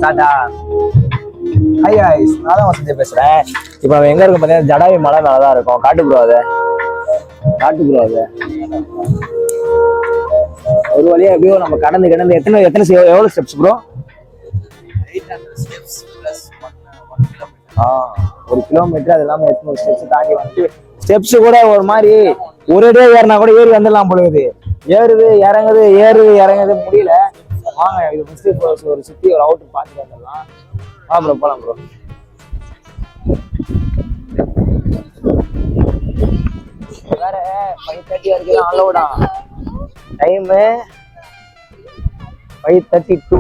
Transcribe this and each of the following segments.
Tata. High guys, நான் தான் வசந்த் பேசுறேன். இப்போ எங்க இருக்கோம் பார்த்தீங்கன்னா ஜடாவி மலை மேல தான் இருக்கோம். காட்டு ப்ரோ அது ஒரு வழியா எப்படியோ நம்ம கடந்து எத்தனை எவ்வளவு steps bro? 800 steps plus 1 kilometer. 1 kilometre. அது இல்லாம 800 ஸ்டெப்ஸ் தாண்டி வந்து ஸ்டெப்ஸ் கூட ஒரு மாதிரி ஒரே ஏறினா கூட ஏறி வந்துடலாம் பொழுது. ஏறுது இறங்குது முடியல. வாங்க இது ஃபர்ஸ்ட் ஒரு சுத்தி ஒரு அவுட் பார்த்துட்டு வந்துடலாம். ப்ரோ போலாம் ப்ரோ. வேற 5:30 வரைக்கும் அலோடா. டைம் 5:32.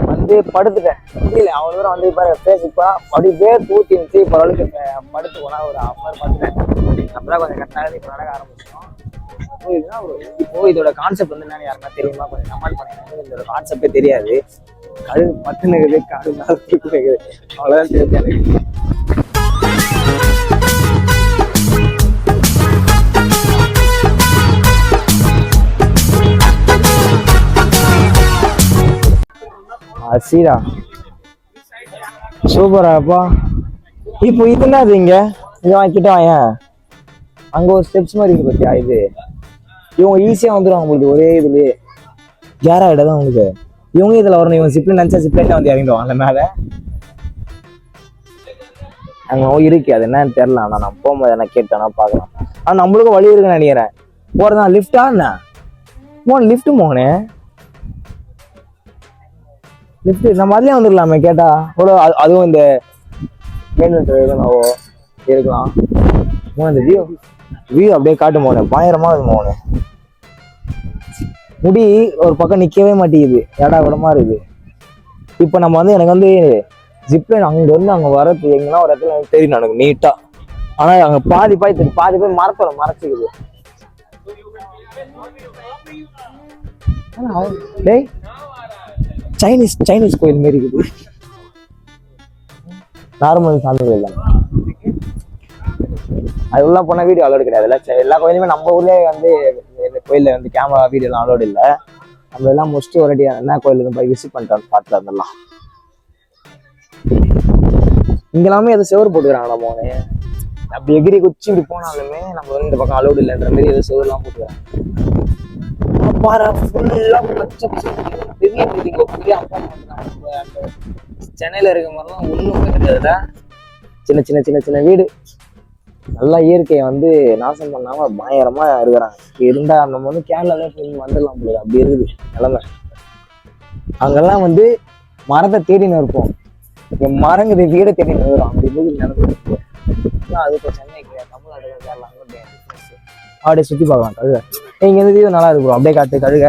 வந்து படுத்துட்டேன் முடியல. அவ்வளோ தூரம் வந்து பாரு பேசிப்பா அப்படி பேர் தூத்தி இருந்துச்சு. இப்போ அளவுக்கு படுத்து போனா ஒரு half hour பார்த்துட்டேன். அப்பதான் கொஞ்சம் கரெக்டாக இப்போ நடக்க ஆரம்பிச்சோம். இப்போ இதோட கான்செப்ட் வந்து என்னன்னு யாருன்னா தெரியுமா? கொஞ்சம் கமெண்ட் பண்ணுங்க. இதோட கான்செப்டே தெரியாது. கழுகு பத்துனுக்குது, கழுகு தூக்குனுக்குது, அவ்வளோதான் தெரிஞ்சு எனக்கு. சீரா சூப்பராப்பா. இப்போ இது என்னது இங்க? இது வாங்கிட்டு வாங்க. அங்க ஒரு ஸ்டெப்ஸ் மாதிரி இருக்கு பத்தியா? இது இவங்க ஈஸியா வந்துடுவாங்க உங்களுக்கு ஒரே இதுலயே. கேரா இடம் தான் உங்களுக்கு. இவங்க இதுல வரணும். இவங்க சிப்ல நினைச்சா சிப்லேட்டே வந்து இறங்கிடுவாங்க மேல. அங்க இருக்கு, அது என்னன்னு தெரியல. ஆனா நான் போகும்போது என்ன கேட்டேன்னா பாக்கலாம். ஆனா நம்மளுக்கும் வழி இருக்குன்னு நினைக்கிறேன். போறதா லிஃப்டா என்ன? லிஃப்ட் மோனே லிஃப்ட் நம்ம அதுலயே வந்துடலாமே கேட்டா கூட. அதுவும் இந்த இருக்கலாம். இந்த வியூ அப்படியே காட்டு மோனே, பயங்கரமா இருக்கு மோனே. முடி ஒரு பக்கம் நிக்கவே மாட்டேங்குது, ஏடா கூடமா இருக்கு. இப்ப நம்ம வந்து எனக்கு வந்து ஜிப்லைன் அங்க இருந்து அங்க வரது எங்கன்னா ஒரு இடத்துல எனக்கு தெரியும் எனக்கு நீட்டா. ஆனா அங்க பாதி பேர் மரத்தோட மறைச்சிக்குது. டேய் சைனீஸ் கோயில் மாரி இருக்குது. நார்மல் சாமி இல்லை. அது உள்ள போனா வீடியோ அலோடு கிடையாதுல்ல. எல்லா கோயிலுமே நம்ம ஊர்லயே வந்து இந்த கோயில்ல வந்து கேமரா வீடியோ எல்லாம் அலோடு இல்லை. நம்ம எல்லாம் முடிச்சுட்டு ஒரு என்ன கோயிலுக்கு போய் விசிட் பண்ணிட்டு பார்த்துட்டு வந்துடலாம். இங்கெல்லாமே எதோ செவரு போட்டுக்கிறாங்க. நம்ம அப்படி எகிரி குச்சி இப்படி போனாலுமே நம்ம வந்து இந்த பக்கம் அலோடு இல்லைன்ற மாதிரி எதோ செவருலாம் போட்டுக்கிறாங்க. சென்னையில இருக்க மாதிரிலாம் ஒண்ணும் கிடையாதுல. சின்ன வீடு. நல்லா இயற்கையை வந்து நாசம் பண்ணாம பயங்கரமா இருக்கிறாங்க. இருந்தா நம்ம வந்து கேரளால வந்துடலாம் போல. அப்படி இருக்குது நிலைமை. அங்கெல்லாம் வந்து மரத்தை தேடின்னு இருப்போம். மரங்குது வீடை தேடின்னு வரும். அப்படி இருக்குது நிலைமை. அது இப்போ சென்னைக்கு தமிழ்நாடு கேரளா அப்படியே சுத்தி பார்க்கலாம். கழுக இங்க இருந்து வீடு நல்லா இருக்கும். அப்படியே காட்டு கழுக.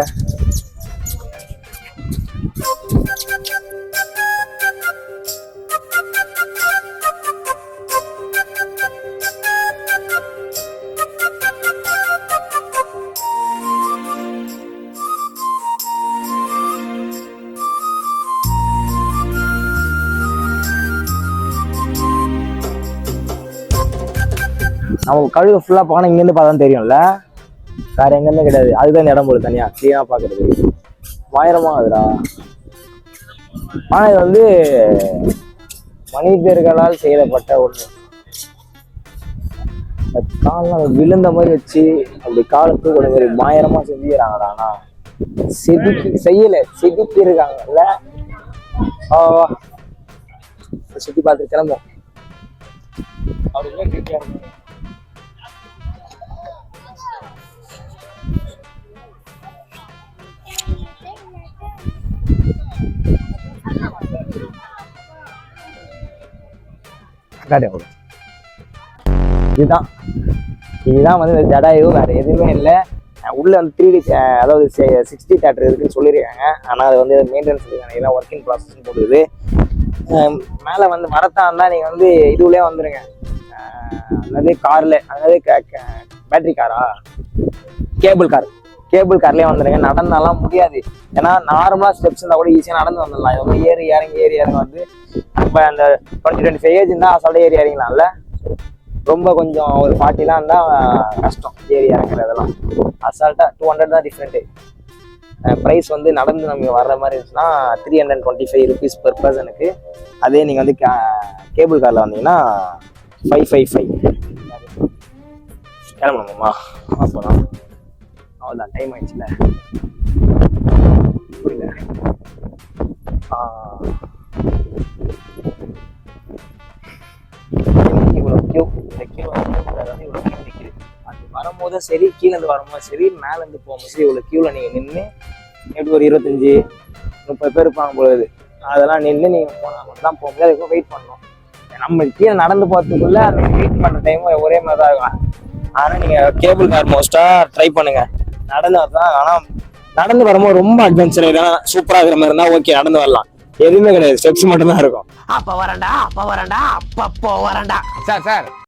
நம்ம கழுகு ஃபுல்லா போனா இங்க இருந்து பார்த்தா தெரியும்ல. வேற எங்கேயுமே கிடையாது. அதுதான் இந்த இடம் போல தனியா கிளீனா பாக்குறது. பயங்கரமா அதுடா. ஆனா இது வந்து மனிதர்களால் செய்யப்பட்ட ஒண்ணு. காலம் விழுந்த மாதிரி வச்சு அப்படி காலத்துக்கு ஒரு மாதிரி பயங்கரமா செஞ்சுக்கிறாங்கடா. ஆனா செதுக்கி இருக்காங்கல்ல. சுத்தி பார்த்து கிளம்பும். அப்படி இதுதான் வந்து ஜடாயு. வேற எதுவுமே இல்லை. உள்ள வந்து 3D அதாவது 60 தியேட்டர் இருக்குன்னு சொல்லியிருக்காங்க. ஆனா அது வந்து மெயின்டெனன்ஸ் இருக்காங்க. ஒர்க் இன் ப்ராசஸ் போடுது. மேல வந்து வரத்தா இருந்தா நீங்க வந்து இதுலயே வந்துருங்க. அதாவது கார்ல, அதாவது பேட்டரி காரா, கேபிள் கார்லயே வந்துருங்க. நடந்தாலாம் முடியாது. ஏன்னா நார்மலா ஸ்டெப்ஸ் இருந்தா கூட ஈஸியா நடந்து வந்துடலாம். இது வந்து ஏறி இறங்கி வந்து நம்ம அந்த 20-25 ஏஜ் இருந்தா அசால்ட்டா ஏறி இறங்கலாம்ல. ரொம்ப கொஞ்சம் ஒரு 40 இருந்தா கஷ்டம் ஏறி இறங்குறதெல்லாம். அசால்ட்டா 200 தான் டிஃப்ரெண்ட். ப்ரைஸ் வந்து நடந்து நம்ம வர்ற மாதிரி இருந்துச்சுன்னா 325 rupees per பர்சனுக்கு. அதே நீங்கள் வந்து கேபிள் காரில் வந்தீங்கன்னா 555. கிளம்பணுமாம்மா? அப்போதான் அவ்வளோதான், டைம் ஆயிடுச்சுல. புரியல. இவ்வளோ கியூ, இந்த கியூ வந்து இவ்வளோ கியூ நிற்கிது. அது வரும்போதும் சரி, கீழேருந்து வரும்போதும் சரி, மேலேருந்து போகும்போது சரி, இவ்வளோ கியூவில் நீங்கள் நின்று எப்படி ஒரு 25-30 பேர் இருப்பாங்க பொழுது, அதெல்லாம் நின்று நீங்கள் போனால் மட்டும் தான் போக முடியாது. அதுக்கும் வெயிட் பண்ணணும். நம்ம கீழே நடந்து போகிறதுக்குள்ள அந்த வெயிட் பண்ணுற டைமும் ஒரே மாதிரி தான் இருக்கும். ஆனால் நீங்கள் கேபிள் கார் மோஸ்ட்டாக ட்ரை பண்ணுங்கள். நடந்து வரதான். ஆனால் நடந்து வரும்போது ரொம்ப அட்வென்ச்சர் இதெல்லாம் சூப்பராக இருக்கிற மாதிரி இருந்தால் ஓகே, நடந்து வரலாம். எதுவுமே கிடையாது, ஸ்டெப்ஸ் மட்டும் தான் இருக்கும். அப்ப வரண்டா அப்பப்போ வரண்டா. சார்